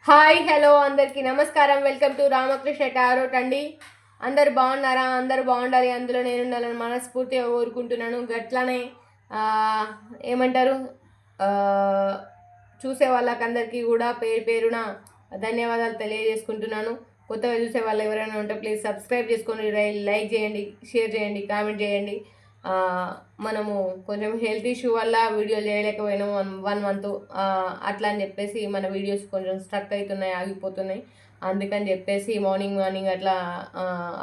Hi hello అందరికీ నమస్కారం. Welcome to Ramakrishna tarot అండి. అందరు బాగున్నారా? అందరు బాగుండాలి, అందులో నేను ఉండాలని మనస్ఫూర్తిగా కోరుకుంటున్నాను. గట్లానే ఏమంటారు, చూసే వాళ్ళకందరికీ కూడా పేరు పేరున ధన్యవాదాలు తెలియజేసుకుంటున్నాను. కొత్తగా చూసే వాళ్ళు ఎవరైనా ఉంటే ప్లీజ్ సబ్స్క్రైబ్ చేసుకొని లైక్ చేయండి, షేర్ చేయండి, కామెంట్ చేయండి. మనము కొంచెం హెల్త్ ఇష్యూ వల్ల వీడియోలు చేయలేకపోయినాం 1 మంత్ అట్లా అని చెప్పేసి మన వీడియోస్ కొంచెం స్ట్రక్ అవుతున్నాయి, ఆగిపోతున్నాయి. అందుకని చెప్పేసి మార్నింగ్ అట్లా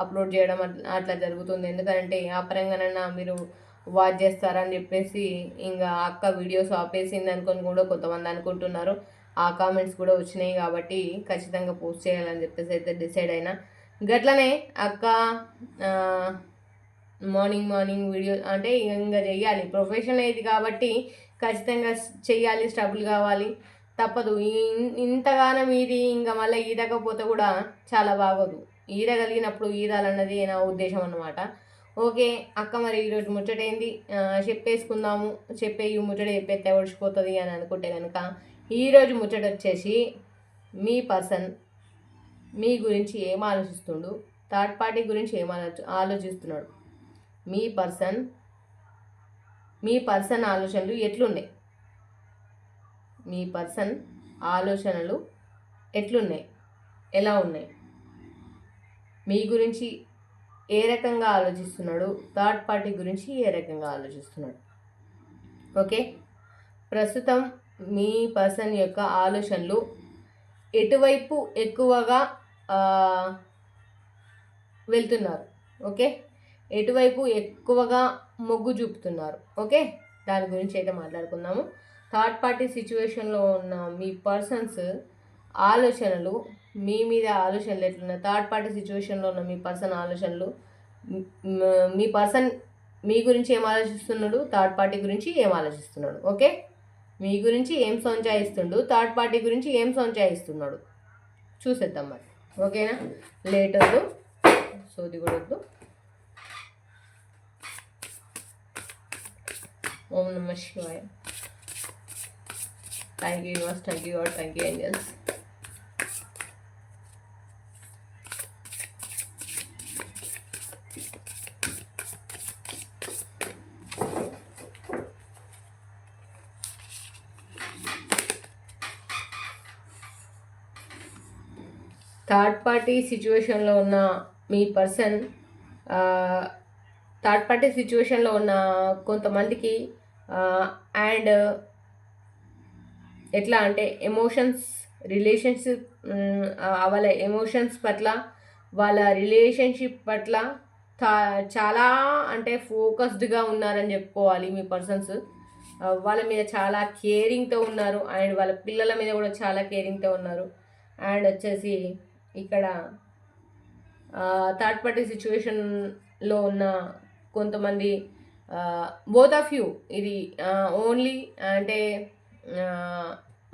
అప్లోడ్ చేయడం అట్లా జరుగుతుంది. ఎందుకంటే ఆ పరంగానైనా మీరు వాచ్ చేస్తారని చెప్పేసి ఇంకా అక్క వీడియోస్ ఆపేసింది అనుకొని కూడా కొంతమంది అనుకుంటున్నారు. ఆ కామెంట్స్ కూడా వచ్చినాయి కాబట్టి ఖచ్చితంగా పోస్ట్ చేయాలని చెప్పేసి అయితే డిసైడ్ అయినా. గట్లనే అక్క మార్నింగ్ వీడియో అంటే ఇంకా చెయ్యాలి, ప్రొఫెషన్ ఇది కాబట్టి ఖచ్చితంగా చెయ్యాలి, స్టబుల్ కావాలి, తప్పదు. ఇంతగానం ఇది ఇంకా మళ్ళీ ఈదకపోతే కూడా చాలా బాగోదు. ఈదగలిగినప్పుడు ఈదాలన్నది నా ఉద్దేశం అన్నమాట. ఓకే అక్క, మరి ఈరోజు ముచ్చటేంది చెప్పేసుకుందాము. చెప్పేయి ముచ్చట చెప్పేస్తే ఒడిచిపోతుంది అని అనుకుంటే కనుక ఈరోజు ముచ్చట వచ్చేసి మీ పర్సన్ మీ గురించి ఏం ఆలోచిస్తుండు, థర్డ్ పార్టీ గురించి ఏం ఆలోచిస్తున్నాడు, మీ పర్సన్ ఆలోచనలు ఎట్లున్నాయి, మీ పర్సన్ ఆలోచనలు ఎట్లున్నాయి, ఎలా ఉన్నాయి, మీ గురించి ఏ రకంగా ఆలోచిస్తున్నాడు, థర్డ్ పార్టీ గురించి ఏ రకంగా ఆలోచిస్తున్నాడు. ఓకే, ప్రస్తుతం మీ పర్సన్ యొక్క ఆలోచనలు ఎటువైపు ఎక్కువగా వెళ్తున్నారు, ఓకే, ఎటువైపు ఎక్కువగా మొగ్గు చూపుతున్నారు. ఓకే, దాని గురించి అయితే మాట్లాడుకుందాము. థర్డ్ పార్టీ సిచ్యువేషన్లో ఉన్న మీ పర్సన్స్ ఆలోచనలు, మీ మీద ఆలోచనలు ఎట్లున్నాయి, థర్డ్ పార్టీ సిచ్యువేషన్లో ఉన్న మీ పర్సన్ ఆలోచనలు, మీ పర్సన్ మీ గురించి ఏం ఆలోచిస్తున్నాడు, థర్డ్ పార్టీ గురించి ఏం ఆలోచిస్తున్నాడు. ఓకే, మీ గురించి ఏం సంచాయిస్తుండు, థర్డ్ పార్టీ గురించి ఏం సంచాయిస్తున్నాడు చూసేద్దాం మరి. ఓకేనా, లేట్ వద్దు, సోది కూడా వద్దు. ఓం నమ శివాయ. Thank you universe, thank you God, thank you angels. Third party సిచ్యువేషన్లో ఉన్న మీ పర్సన్, థర్డ్ పార్టీ సిచ్యువేషన్లో ఉన్న కొంతమందికి అండ్ ఎట్లా అంటే ఎమోషన్స్, రిలేషన్షిప్, వాళ్ళ ఎమోషన్స్ పట్ల, వాళ్ళ రిలేషన్షిప్ పట్ల చాలా అంటే ఫోకస్డ్గా ఉన్నారని చెప్పుకోవాలి. మీ పర్సన్స్ వాళ్ళ మీద చాలా కేరింగ్తో ఉన్నారు అండ్ వాళ్ళ పిల్లల మీద కూడా చాలా కేరింగ్తో ఉన్నారు. అండ్ వచ్చేసి ఇక్కడ థర్డ్ పార్టీ సిచ్యువేషన్లో ఉన్న కొంతమంది, బోత్ ఆఫ్ యూ, ఇది ఓన్లీ అంటే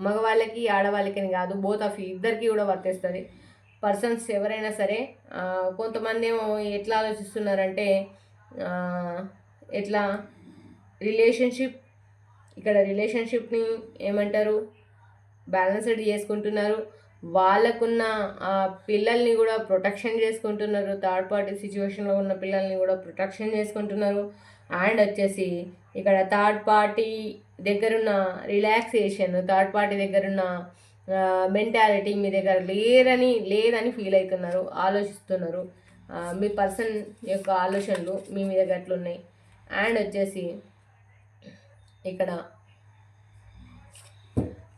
మగవాళ్ళకి ఆడవాళ్ళకి అని కాదు, బోత్ ఆఫ్ యూ ఇద్దరికి కూడా వర్తిస్తుంది. పర్సన్స్ ఎవరైనా సరే కొంతమంది ఏమో ఎట్లా ఆలోచిస్తున్నారంటే ఎట్లా రిలేషన్షిప్, ఇక్కడ రిలేషన్షిప్ని ఏమంటారు, బ్యాలెన్స్డ్ చేసుకుంటున్నారు. వాళ్ళకున్న పిల్లల్ని కూడా ప్రొటెక్షన్ చేసుకుంటున్నారు. థర్డ్ పార్టీ సిచ్యువేషన్లో ఉన్న పిల్లల్ని కూడా ప్రొటెక్షన్ చేసుకుంటున్నారు. అండ్ వచ్చేసి ఇక్కడ థర్డ్ పార్టీ దగ్గరున్న రిలాక్సేషన్, థర్డ్ పార్టీ దగ్గరున్న మెంటాలిటీ మీ దగ్గర లేదని ఫీల్ అవుతున్నారు, ఆలోచిస్తున్నారు. మీ పర్సన్ యొక్క ఆలోచనలు మీ మీద గట్లున్నాయి. అండ్ వచ్చేసి ఇక్కడ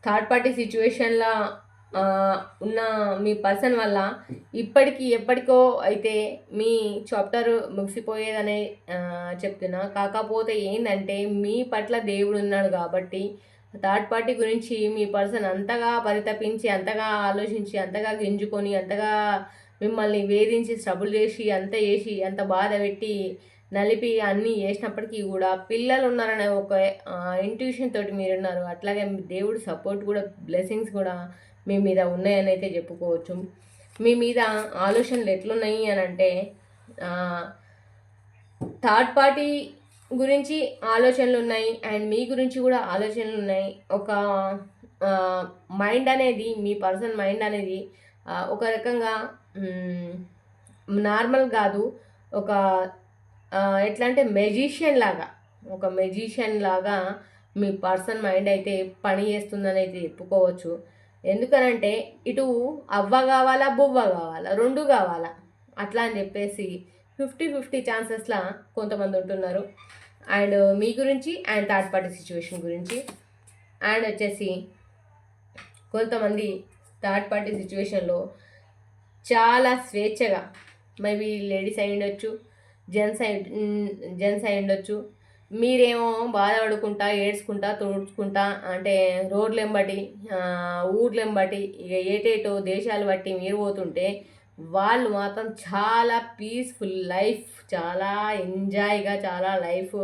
థర్డ్ పార్టీ సిచ్యువేషన్లో ఉన్న మీ పర్సన్ వల్ల ఇప్పటికీ ఎప్పటికో అయితే మీ చాప్టర్ ముగిసిపోయేదనే చెప్తున్నా. కాకపోతే ఏంటంటే మీ పట్ల దేవుడు ఉన్నాడు కాబట్టి థర్డ్ పార్టీ గురించి మీ పర్సన్ అంతగా పరితపించి, అంతగా ఆలోచించి, అంతగా గింజుకొని, అంతగా మిమ్మల్ని వేధించి, స్ట్రబుల్ చేసి, అంత బాధ పెట్టి నలిపి అన్నీ చేసినప్పటికీ కూడా పిల్లలు ఉన్నారనే ఒక ఇంట్యూషన్ తోటి మీరున్నారు. అట్లాగే దేవుడు సపోర్ట్ కూడా, బ్లెస్సింగ్స్ కూడా మీ మీద ఉన్నాయని అయితే చెప్పుకోవచ్చు. మీ మీద ఆలోచనలు ఎట్లున్నాయి అని అంటే థర్డ్ పార్టీ గురించి ఆలోచనలు ఉన్నాయి అండ్ మీ గురించి కూడా ఆలోచనలు ఉన్నాయి. ఒక మైండ్ అనేది, మీ పర్సన్ మైండ్ అనేది ఒక రకంగా నార్మల్ కాదు, ఒక ఎట్లా అంటే మెజిషియన్ లాగా మీ పర్సన్ మైండ్ అయితే పని చేస్తుందని అయితే చెప్పుకోవచ్చు. ఎందుకనంటే ఇటు అవ్వ కావాలా, బువ్వ కావాలా, రెండు కావాలా, అట్లా అని చెప్పేసి 50-50 ఛాన్సెస్లా కొంతమంది ఉంటున్నారు. అండ్ మీ గురించి అండ్ థర్డ్ పార్టీ సిచ్యువేషన్ గురించి. అండ్ వచ్చేసి కొంతమంది థర్డ్ పార్టీ సిచ్యువేషన్లో చాలా స్వేచ్ఛగా, మేబీ లేడీస్ అయి ఉండొచ్చు, జెంట్స్ అయి ఉండొచ్చు. మీరేమో బాధపడుకుంటా, ఏడ్చుకుంటా, తుడుచుకుంటా, అంటే రోడ్లెంబటి, ఊర్లెంబటి, ఇక ఏటేటో దేశాలు బట్టి మీరు పోతుంటే, వాళ్ళు మాత్రం చాలా పీస్ఫుల్ లైఫ్, చాలా ఎంజాయ్గా, చాలా లైఫ్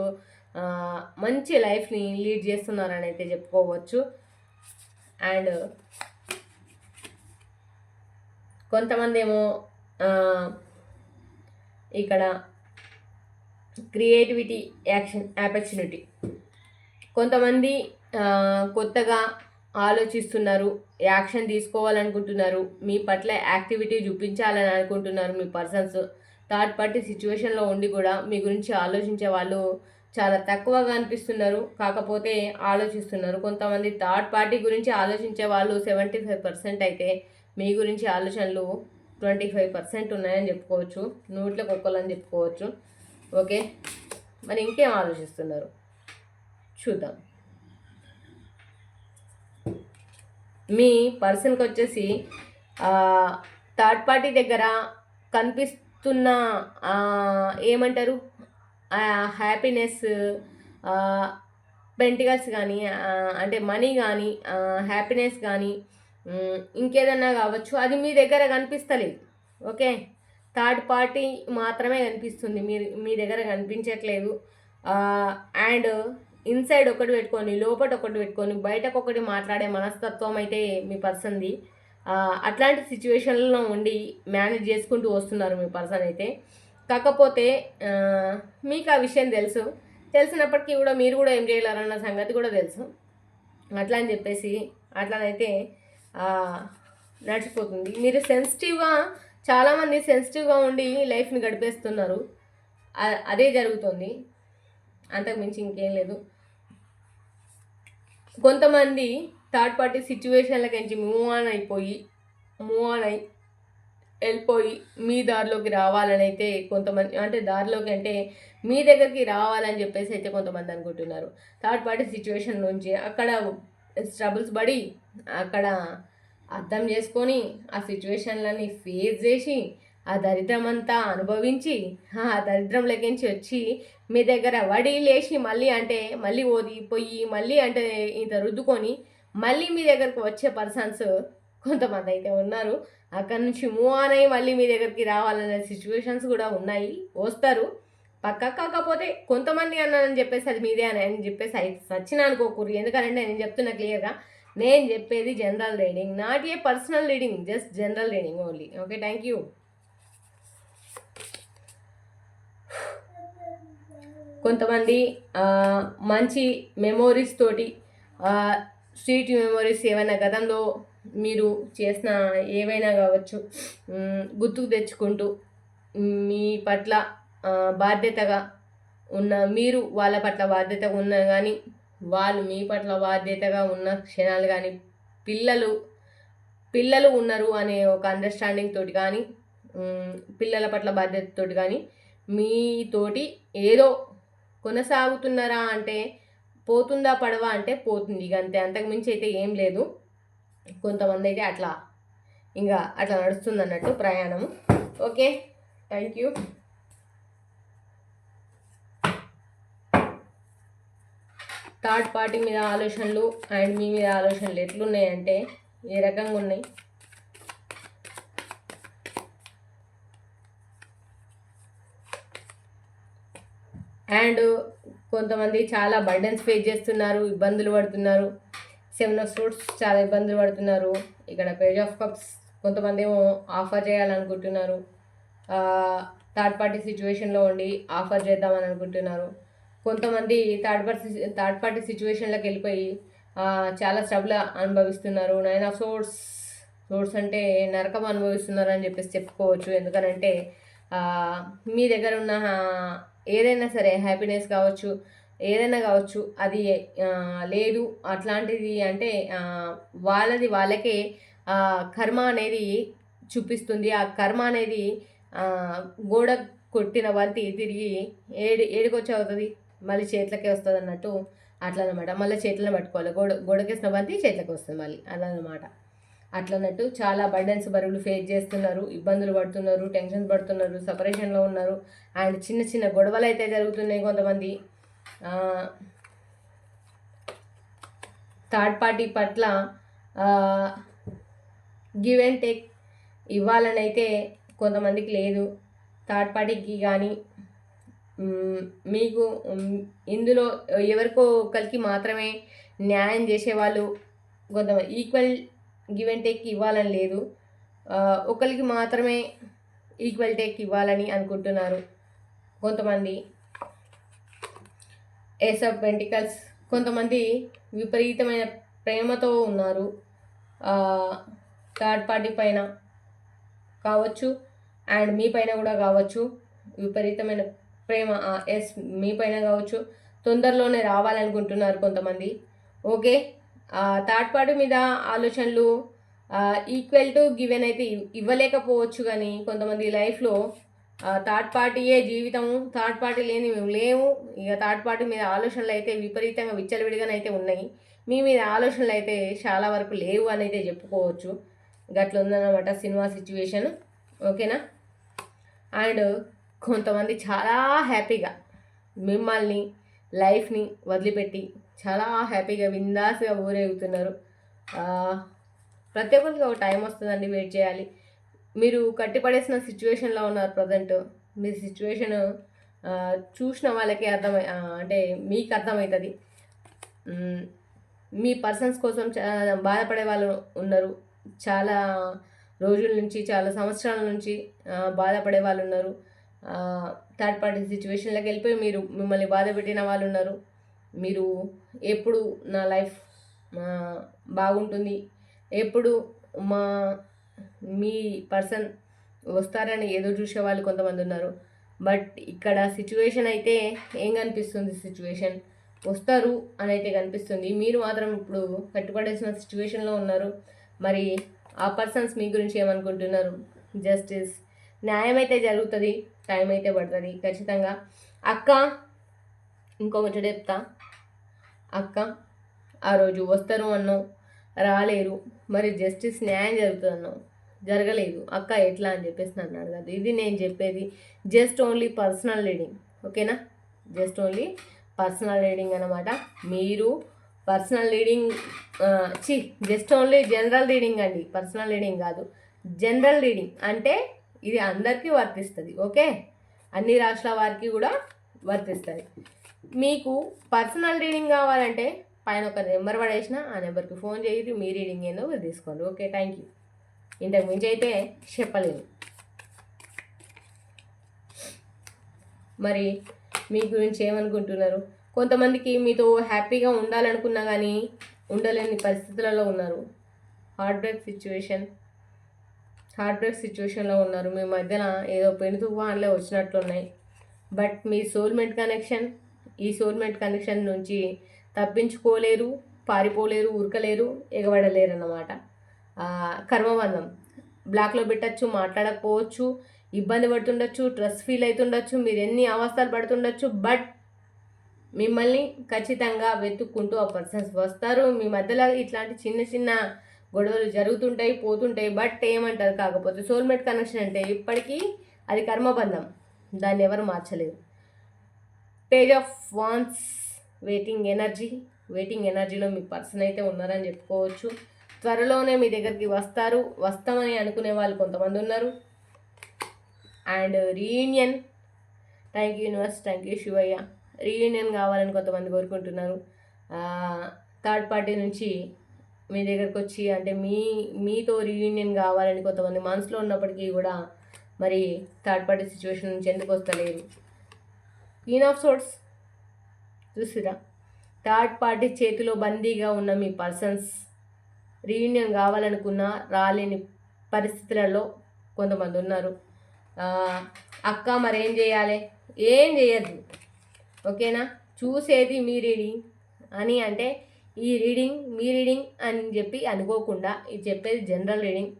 మంచి లైఫ్ని లీడ్ చేస్తున్నారని అయితే చెప్పుకోవచ్చు. అండ్ కొంతమంది ఏమో ఇక్కడ క్రియేటివిటీ, యాక్షన్, ఆపర్చునిటీ, కొంతమంది కొత్తగా ఆలోచిస్తున్నారు, యాక్షన్ తీసుకోవాలనుకుంటున్నారు, మీ పట్ల యాక్టివిటీ చూపించాలని అనుకుంటున్నారు. మీ పర్సన్స్ థర్డ్ పార్టీ సిచ్యువేషన్లో ఉండి కూడా మీ గురించి ఆలోచించే వాళ్ళు చాలా తక్కువగా అనిపిస్తున్నారు, కాకపోతే ఆలోచిస్తున్నారు. కొంతమంది థర్డ్ పార్టీ గురించి ఆలోచించే వాళ్ళు 75% అయితే మీ గురించి ఆలోచనలు 25% ఉన్నాయని చెప్పుకోవచ్చు, 100కి ఒక్కలని చెప్పుకోవచ్చు. ఓకే, మరి ఇంకేం ఆలోచిస్తున్నారు చూద్దాం. మీ పర్సన్కి వచ్చేసి థర్డ్ పార్టీ దగ్గర కనిపిస్తున్న ఏమంటారు, హ్యాపీనెస్, పెంటికల్స్ కానీ, అంటే మనీ కానీ, హ్యాపీనెస్ కానీ, ఇంకేదన్నా కావచ్చు, అది మీ దగ్గర కనిపిస్తలేదు. ఓకే, థర్డ్ పార్టీ మాత్రమే కనిపిస్తుంది, మీ దగ్గర కనిపించట్లేదు. అండ్ ఇన్సైడ్ ఒకటి పెట్టుకొని, లోపల ఒకటి పెట్టుకొని, బయటకు ఒకటి మాట్లాడే మనస్తత్వం అయితే మీ పర్సన్ది. అట్లాంటి సిచ్యువేషన్లో ఉండి మేనేజ్ చేసుకుంటూ వస్తున్నారు మీ పర్సన్ అయితే. కాకపోతే మీకు ఆ విషయం తెలిసినప్పటికీ కూడా మీరు కూడా ఏం చేయలేరన్న సంగతి కూడా తెలుసు. అట్లా అని చెప్పేసి అట్లనైతే నడిచిపోతుంది. మీరు సెన్సిటివ్గా, చాలామంది సెన్సిటివ్గా ఉండి లైఫ్ని గడిపేస్తున్నారు, అదే జరుగుతుంది, అంతకు మించి ఇంకేం లేదు. కొంతమంది థర్డ్ పార్టీ సిచ్యువేషన్లకి మూవ్ ఆన్ అయి వెళ్ళిపోయి మీ దారిలోకి రావాలని అయితే కొంతమంది, అంటే దారిలోకి అంటే మీ దగ్గరికి రావాలని చెప్పేసి అయితే కొంతమంది అనుకుంటున్నారు. థర్డ్ పార్టీ సిచ్యువేషన్ నుంచి అక్కడ స్ట్రబుల్స్ పడి, అక్కడ అర్థం చేసుకొని, ఆ సిచ్యువేషన్లని ఫేస్ చేసి, ఆ దరిద్రం అంతా అనుభవించి, ఆ దరిద్రంలోకించి వచ్చి మీ దగ్గర వడి లేచి మళ్ళీ ఓదిపోయి మళ్ళీ అంటే ఇంత రుద్దుకొని మళ్ళీ మీ దగ్గరకు వచ్చే పర్సన్స్ కొంతమంది అయితే ఉన్నారు. అక్కడి నుంచి మూవ్ ఆన్ అయ్యి మళ్ళీ మీ దగ్గరికి రావాలనే సిచ్యువేషన్స్ కూడా ఉన్నాయి, వస్తారు పక్క. కాకపోతే కొంతమంది అన్నానని చెప్పేసి అది మీదే అని చెప్పేసి అయితే సచ్చిన అనుకోకూరు. ఎందుకంటే నేను చెప్తున్నా క్లియర్గా, నేను చెప్పేది general reading, not a personal reading, just general reading only. Okay, thank you. కొంతమంది మంచి మెమోరీస్ తోటి, స్వీట్ మెమోరీస్, ఏమైనా గతంలో మీరు చేసిన ఏవైనా కావచ్చు, గుర్తుకు తెచ్చుకుంటూ మీ పట్ల బాధ్యతగా ఉన్న, మీరు వాళ్ళ పట్ల బాధ్యతగా ఉన్న కానీ, వాళ్ళు మీ పట్ల బాధ్యతగా ఉన్న క్షణాలు కానీ, పిల్లలు ఉన్నారు అనే ఒక అండర్స్టాండింగ్ తోటి కానీ, పిల్లల పట్ల బాధ్యతతోటి కానీ మీతోటి ఏదో కొనసాగుతున్నారా అంటే, పోతుందా పడవ అంటే పోతుంది, ఇక అంతే, అంతకుమించి అయితే ఏం లేదు. కొంతమంది అయితే అట్లా నడుస్తుంది అన్నట్టు ప్రయాణం. Okay, thank you. Third party మీద ఆలోచనలు అండ్ మీ మీద ఆలోచనలు ఎట్లున్నాయంటే ఏ రకంగా ఉన్నాయి? అండ్ కొంతమంది చాలా బర్డెన్స్ ఫేస్ చేస్తున్నారు, ఇబ్బందులు పడుతున్నారు. 7 of Swords చాలా ఇబ్బందులు పడుతున్నారు. ఇక్కడ పేజ్ ఆఫ్ కప్స్, కొంతమంది ఏమో ఆఫర్ చేయాలనుకుంటున్నారు, థర్డ్ పార్టీ సిచ్యువేషన్లో ఉండి ఆఫర్ చేద్దామని అనుకుంటున్నారు. కొంతమంది థర్డ్ పార్టీ సిచ్యువేషన్లోకి వెళ్ళిపోయి చాలా స్ట్రగుల్ అనుభవిస్తున్నారు. 9 ఆఫ్ సోర్స్, సోర్స్ అంటే నరకం అనుభవిస్తున్నారు అని చెప్పేసి చెప్పుకోవచ్చు. ఎందుకనంటే మీ దగ్గర ఉన్న ఏదైనా సరే హ్యాపీనెస్ కావచ్చు, ఏదైనా కావచ్చు, అది లేదు. అట్లాంటిది అంటే వాళ్ళకే కర్మ అనేది చూపిస్తుంది. ఆ కర్మ అనేది గోడ కొట్టిన బంతి తిరిగి ఏడుకొచ్చి అవుతుంది, మళ్ళీ చేతులకే వస్తుంది అన్నట్టు. అట్లా అనమాట. మళ్ళీ చేతులను పట్టుకోవాలి. గోడకేసిన బంతి చేతులకు వస్తుంది మళ్ళీ, అదనమాట. అట్లన్నట్టు చాలా బర్డెన్స్ బరువులు ఫేస్ చేస్తున్నారు, ఇబ్బందులు పడుతున్నారు, టెన్షన్స్ పడుతున్నారు, సపరేషన్లో ఉన్నారు. అండ్ చిన్న చిన్న గొడవలు అయితే జరుగుతున్నాయి. కొంతమంది థర్డ్ పార్టీ పట్ల గివ్ అండ్ టేక్ ఇవ్వాలని అయితే కొంతమందికి లేదు. థర్డ్ పార్టీకి కానీ మీకు ఇందులో ఎవరికో ఒకరికి మాత్రమే న్యాయం చేసేవాళ్ళు కొంతమంది ఈక్వల్ గివ్ అండ్ టేక్ ఇవ్వాలని లేదు. ఒకరికి మాత్రమే ఈక్వల్ టేక్ ఇవ్వాలని అనుకుంటున్నారు కొంతమంది. ఏస్ ఆఫ్ పెంటికల్స్, కొంతమంది విపరీతమైన ప్రేమతో ఉన్నారు థర్డ్ పార్టీ పైన కావచ్చు, అండ్ మీ పైన కూడా కావచ్చు. విపరీతమైన ప్రేమ ఎస్ మీ పైన కావచ్చు. తొందరలోనే రావాలనుకుంటున్నారు కొంతమంది. ఓకే, థర్డ్ పార్టీ మీద ఆలోచనలు ఈక్వల్ టు గివెన్ అయితే ఇవ్వలేకపోవచ్చు, కానీ కొంతమంది లైఫ్లో థర్డ్ పార్టీయే జీవితము, థర్డ్ పార్టీ లేని మేము లేవు. ఇక థర్డ్ పార్టీ మీద ఆలోచనలు అయితే విపరీతంగా విచ్చలవిడిగానైతే ఉన్నాయి. మీ మీద ఆలోచనలు అయితే చాలా వరకు లేవు అని అయితే చెప్పుకోవచ్చు. గట్ల ఉందన్నమాట సినిమా సిచ్యువేషన్. ఓకేనా? అండ్ కొంతమంది చాలా హ్యాపీగా మిమ్మల్ని లైఫ్ని వదిలిపెట్టి చాలా హ్యాపీగా బిందాస్గా ఊరేగుతున్నారు. ప్రతి ఒక్కరికి ఒక టైం వస్తుందండి, వెయిట్ చేయాలి. మీరు కట్టిపడేసిన సిచ్యువేషన్లో ఉన్నారు ప్రజెంట్. మీ సిచ్యువేషన్ చూసిన వాళ్ళకి అంటే మీకు అర్థమవుతుంది. మీ పర్సన్స్ కోసం బాధపడే వాళ్ళు ఉన్నారు. చాలా రోజుల నుంచి, చాలా సంవత్సరాల నుంచి బాధపడే వాళ్ళు ఉన్నారు. థర్డ్ పార్టీ సిచ్యువేషన్లోకి వెళ్ళిపోయి మిమ్మల్ని బాధ పెట్టిన వాళ్ళు ఉన్నారు. మీరు ఎప్పుడు నా లైఫ్ బాగుంటుంది, ఎప్పుడు మీ పర్సన్ వస్తారని ఎదురు చూసే వాళ్ళు కొంతమంది ఉన్నారు. బట్ ఇక్కడ సిచ్యువేషన్ అయితే ఏం కనిపిస్తుంది, సిచ్యువేషన్ వస్తారు అని అయితే కనిపిస్తుంది. మీరు మాత్రం ఇప్పుడు కట్టుబడేసిన సిచ్యువేషన్లో ఉన్నారు. మరి ఆ పర్సన్స్ మీ గురించి ఏమనుకుంటున్నారు? జస్టిస్, న్యాయం అయితే జరుగుతుంది, టైం అయితే పడుతుంది ఖచ్చితంగా. అక్క, ఇంకొకటి చెప్తా. అక్క ఆ రోజు వస్తారు అన్నావు, రాలేరు. మరి జస్టిస్, న్యాయం జరుగుతుంది అన్నావు, జరగలేదు. అక్క ఎట్లా అని చెప్పేసి నన్ను అడగదు. ఇది నేను చెప్పేది జస్ట్ ఓన్లీ పర్సనల్ రీడింగ్. ఓకేనా? జస్ట్ ఓన్లీ పర్సనల్ రీడింగ్ అనమాట. మీరు personal reading just only general reading అండి, పర్సనల్ రీడింగ్ కాదు. జనరల్ రీడింగ్ అంటే ఇది అందరికీ వర్తిస్తుంది. ఓకే, అన్ని రాష్ట్రాల వారికి కూడా వర్తిస్తుంది. మీకు పర్సనల్ రీడింగ్ కావాలంటే పైన ఒక నెంబర్ పడేసిన ఆ నెంబర్కి ఫోన్ చేయండి, మీ రీడింగ్ ఏందో మీరు తీసుకోండి. Okay, thank you. ఇంతకు మించి అయితే చెప్పలేను. మరి మీ గురించి ఏమనుకుంటున్నారు? కొంతమందికి మీతో హ్యాపీగా ఉండాలనుకున్నా కానీ ఉండలేని పరిస్థితులలో ఉన్నారు. హార్ట్ బ్రేక్ సిచ్యువేషన్లో ఉన్నారు. మీ మధ్యన ఏదో పెను తుఫాన్లే వచ్చినట్లున్నాయి. బట్ మీ సోల్మేట్ కనెక్షన్, ఈ సోల్మేట్ కనెక్షన్ నుంచి తప్పించుకోలేరు, పారిపోలేరు, ఉరకలేరు, ఎగబడలేరు అన్నమాట. కర్మబంధం బ్లాక్లో పెట్టచ్చు, మాట్లాడకపోవచ్చు, ఇబ్బంది పడుతుండొచ్చు, స్ట్రెస్ ఫీల్ అవుతుండొచ్చు, మీరు ఎన్ని అవస్థలు పడుతుండొచ్చు. బట్ మిమ్మల్ని ఖచ్చితంగా వెతుక్కుంటూ ఆ పర్సన్స్ వస్తారు. మీ మధ్యలో ఇట్లాంటి చిన్న చిన్న గొడవలు జరుగుతుంటాయి, పోతుంటాయి. బట్ ఏమంటారు, కాకపోతే సోల్మేట్ కనెక్షన్ అంటే ఇప్పటికీ అది కర్మబంధం, దాన్ని ఎవరు మార్చలేరు. పేజ్ ఆఫ్ వాన్స్, వెయిటింగ్ ఎనర్జీలో మీ పర్సన్ అయితే ఉన్నారని చెప్పుకోవచ్చు. త్వరలోనే మీ దగ్గరికి వస్తామని అనుకునే వాళ్ళు కొంతమంది ఉన్నారు. And reunion, thank you universe, thank you Shivayya. Reunion కావాలని కొంతమంది కోరుకుంటున్నారు. థర్డ్ పార్టీ నుంచి మీ దగ్గరకు వచ్చి అంటే మీతో రీయూనియన్ కావాలని కొంతమంది మనసులో ఉన్నప్పటికీ కూడా మరి థర్డ్ పార్టీ సిచ్యువేషన్ నుంచి ఎందుకు వస్తలేరు? క్వీన్ ఆఫ్ సోర్డ్స్ చూసిరా, థర్డ్ పార్టీ చేతిలో బందీగా ఉన్న మీ పర్సన్స్ రీయూనియన్ కావాలనుకున్నా రాలేని పరిస్థితులలో కొంతమంది ఉన్నారు. అక్క మరేం చేయాలి? ఏం చేయద్దు, ఓకేనా? చూసేది మీ రీడింగ్ అని అంటే ఈ రీడింగ్ మీ రీడింగ్ అని చెప్పి అనుకోకుండా ఇది చెప్పేది జనరల్ రీడింగ్.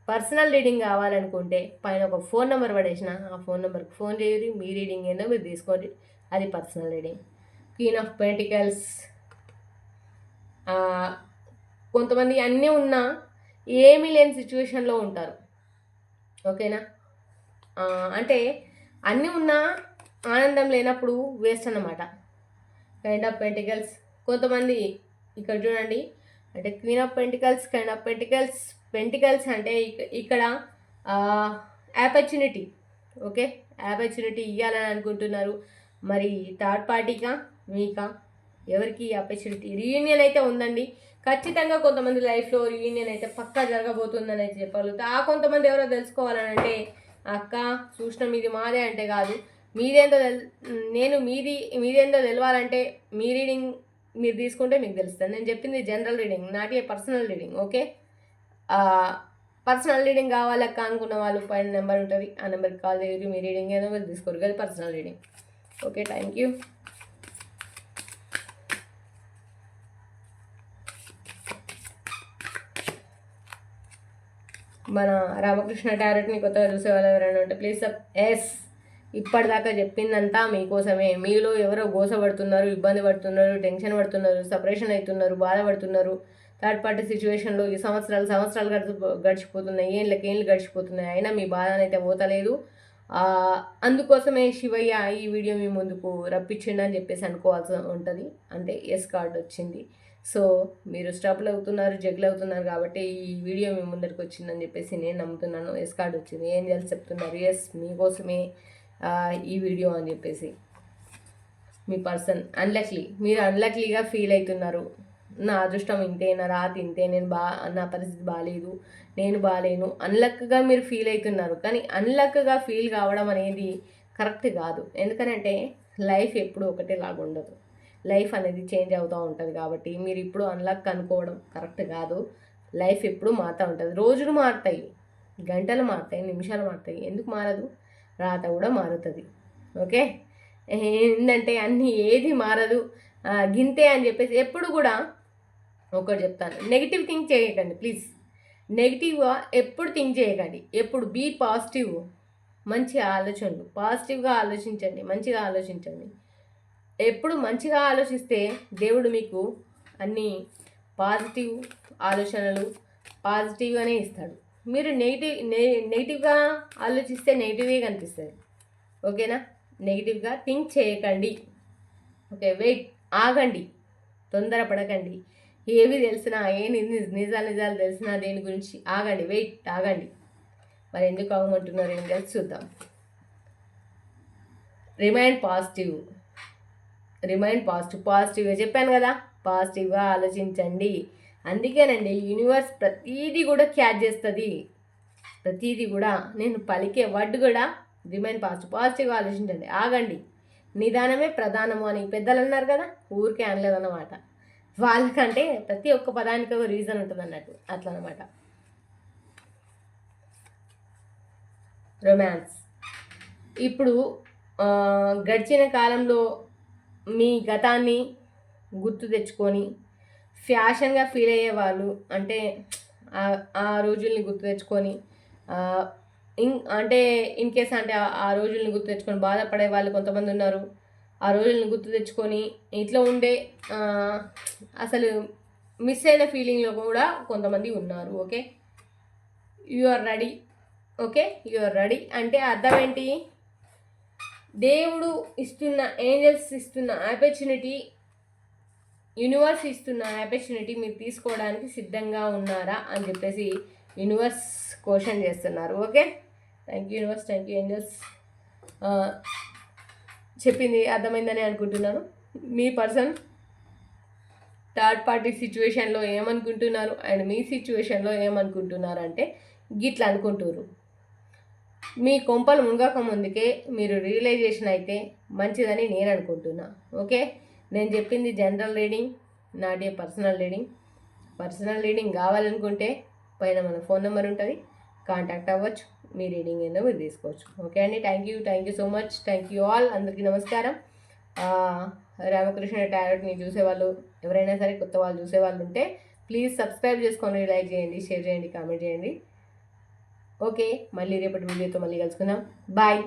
పర్సనల్ రీడింగ్ కావాలనుకుంటే పైన ఒక ఫోన్ నెంబర్ పడేసిన ఆ ఫోన్ నెంబర్కి ఫోన్ చేయరు, మీ రీడింగ్ ఏందో మీరు తీసుకోండి, అది personal reading. Queen of pentacles, కొంతమంది అన్నీ ఉన్నా ఏమీ లేని సిచ్యువేషన్లో ఉంటారు, ఓకేనా? అంటే అన్నీ ఉన్నా ఆనందం లేనప్పుడు వేస్ట్ అన్నమాట. కైండ్ ఆఫ్ పెంటికల్స్, కొంతమంది ఇక్కడ చూడండి, అంటే queen of pentacles, kind of pentacles. Pentacles అంటే ఇక్కడ ఆపర్చునిటీ, ఓకే? ఆపర్చునిటీ ఇవ్వాలని అనుకుంటున్నారు. మరి థర్డ్ పార్టీకా మీకా ఎవరికి ఆపర్చునిటీ? రీయూనియన్ అయితే ఉందండి ఖచ్చితంగా. కొంతమంది లైఫ్లో రీయూనియన్ అయితే పక్కా జరగబోతుందని అయితే చెప్పగలుగుతా. కొంతమంది ఎవరో తెలుసుకోవాలని అంటే అక్క చూసిన మీది మాదే అంటే కాదు, మీదేందో నేను మీదేందో తెలవాలంటే మీ రీడింగ్ మీరు తీసుకుంటే మీకు తెలుస్తుంది. నేను చెప్పింది general reading, not a personal reading, okay? Personal reading కావాలక్క అనుకున్న వాళ్ళు పైన నెంబర్ ఉంటుంది, ఆ నెంబర్కి కాల్ చేయరు, మీ రీడింగ్ ఏదో మీరు తీసుకోరు కదా, personal reading. Okay, thank you. మన రామకృష్ణ టారెట్ని కొత్తగా చూసే వాళ్ళు ఎవరైనా ఉంటే ప్లీజ్ ఎస్. ఇప్పటిదాకా చెప్పిందంతా మీకోసమే. మీలో ఎవరో గోసపడుతున్నారు, ఇబ్బంది పడుతున్నారు, టెన్షన్ పడుతున్నారు, సపరేషన్ అవుతున్నారు, బాధపడుతున్నారు. థర్డ్ పార్టీ సిచ్యువేషన్లో ఈ సంవత్సరాలు గడిచిపోతున్నాయి, ఏళ్ళు గడిచిపోతున్నాయి, అయినా మీ బాధనైతే పోతలేదు. అందుకోసమే శివయ్య ఈ వీడియో మీ ముందుకు రప్పించిండని చెప్పేసి అనుకోవాల్సి ఉంటుంది. అంటే ఎస్ కార్డ్ వచ్చింది. సో మీరు స్ట్రబుల్ అవుతున్నారు, జగ్లు అవుతున్నారు కాబట్టి ఈ వీడియో మీ ముందరికి వచ్చిందని చెప్పేసి నేను నమ్ముతున్నాను. ఎస్ కార్డ్ వచ్చింది, ఏం చేయాలి చెప్తున్నారు. ఎస్ మీకోసమే ఈ వీడియో అని చెప్పేసి. మీ పర్సన్ మీరు అన్లక్లీగా ఫీల్ అవుతున్నారు. నా అదృష్టం ఇంతే, నా రాతి ఇంతే, నా పరిస్థితి బాగాలేదు, నేను బాగాలేను, అన్లక్గా మీరు ఫీల్ అవుతున్నారు. కానీ అన్లక్గా ఫీల్ కావడం అనేది కరెక్ట్ కాదు. ఎందుకనంటే లైఫ్ ఎప్పుడు ఒకటేలాగా ఉండదు, లైఫ్ అనేది చేంజ్ అవుతూ ఉంటుంది. కాబట్టి మీరు ఇప్పుడు అన్లక్ అనుకోవడం కరెక్ట్ కాదు. లైఫ్ ఎప్పుడు మారుతూ ఉంటుంది, రోజులు మారుతాయి, గంటలు మారుతాయి, నిమిషాలు మారుతాయి, ఎందుకు మారదు? రాత కూడా మారుతుంది, ఓకే? ఏంటంటే అన్నీ ఏది మారదు గింతే అని చెప్పేసి ఎప్పుడు కూడా ఒకటి చెప్తాను, నెగిటివ్ థింక్ చేయకండి ప్లీజ్. నెగిటివ్గా ఎప్పుడు థింక్ చేయకండి, ఎప్పుడు బీ పాజిటివ్. మంచి ఆలోచనలు, పాజిటివ్గా ఆలోచించండి, మంచిగా ఆలోచించండి. ఎప్పుడు మంచిగా ఆలోచిస్తే దేవుడు మీకు అన్ని పాజిటివ్ ఆలోచనలు పాజిటివ్గానే ఇస్తాడు. మీరు నెగిటివ్గా ఆలోచిస్తే నెగిటివ్గా కనిపిస్తుంది, ఓకేనా? నెగిటివ్గా థింక్ చేయకండి, ఓకే? వెయిట్, ఆగండి, తొందరపడకండి. ఏవి తెలిసినా నిజాలు తెలిసినా దేని గురించి ఆగండి, వెయిట్, ఆగండి. మరి ఎందుకు ఆగమంటున్నారు ఏం తెలిసి చూద్దాం. రిమైండ్ పాజిటివ్గా చెప్పాను కదా, పాజిటివ్గా ఆలోచించండి. అందుకేనండి యూనివర్స్ ప్రతీది కూడా క్యాచ్ చేస్తుంది, ప్రతీది కూడా. నేను పలికే వర్డ్ కూడా రిమైండ్ పాజిటివ్గా ఆలోచించండి, ఆగండి, నిదానమే ప్రధానము అని పెద్దలు అన్నారు కదా, ఊరికే అనలేదన్నమాట. వాళ్ళకంటే ప్రతి ఒక్క పదానికి ఒక రీజన్ ఉంటుంది అన్నట్టు, అట్లా అనమాట. రొమాన్స్, ఇప్పుడు గడిచిన కాలంలో మీ గతాన్ని గుర్తు తెచ్చుకొని ఫ్యాషన్గా ఫీల్ అయ్యే వాళ్ళు, అంటే ఆ రోజుల్ని గుర్తు తెచ్చుకొని అంటే ఇన్ కేస్ అంటే ఆ రోజుల్ని గుర్తు తెచ్చుకొని బాధపడే వాళ్ళు కొంతమంది ఉన్నారు. ఆ రోజుల్ని గుర్తు తెచ్చుకొని ఇట్లా ఉండే అసలు మిస్ అయిన ఫీలింగ్లో కూడా కొంతమంది ఉన్నారు, okay? You are ready, okay? You are ready అంటే అర్థం ఏంటి? దేవుడు ఇస్తున్న, ఏంజల్స్ ఇస్తున్న ఆపర్చునిటీ, యూనివర్స్ ఇస్తున్న ఆపర్చునిటీ మీరు తీసుకోవడానికి సిద్ధంగా ఉన్నారా అని చెప్పేసి యూనివర్స్ క్వశ్చన్ చేస్తున్నారు, okay? Thank you universe, thank you angels. చెప్పింది అర్థమైందని అనుకుంటున్నాను. మీ పర్సన్ థర్డ్ పార్టీ సిచ్యువేషన్లో ఏమనుకుంటున్నారు అండ్ మీ సిచ్యువేషన్లో ఏమనుకుంటున్నారు అంటే గిట్లా అనుకుంటున్నారు. మీ కొంపలు మునగక ముందుకే మీరు రియలైజేషన్ అయితే మంచిదని నేను అనుకుంటున్నా, ఓకే? నేను చెప్పింది general reading, not a personal reading. Personal reading కావాలనుకుంటే పైన మన ఫోన్ నెంబర్ ఉంటుంది, కాంటాక్ట్ అవ్వచ్చు. మీ రీడింగ్ ఏందో మీరు తీసుకోవచ్చు. ఓకే అండి, thank you so much. Thank you all. అందరికీ నమస్కారం. రామకృష్ణ టారోట్ని చూసేవాళ్ళు ఎవరైనా సరే, కొత్త వాళ్ళు చూసేవాళ్ళు ఉంటే ప్లీజ్ సబ్స్క్రైబ్ చేసుకోండి, లైక్ చేయండి, షేర్ చేయండి, కామెంట్ చేయండి. ఓకే, మళ్ళీ రేపటి వీడియోతో మళ్ళీ కలుసుకుందాం. బాయ్.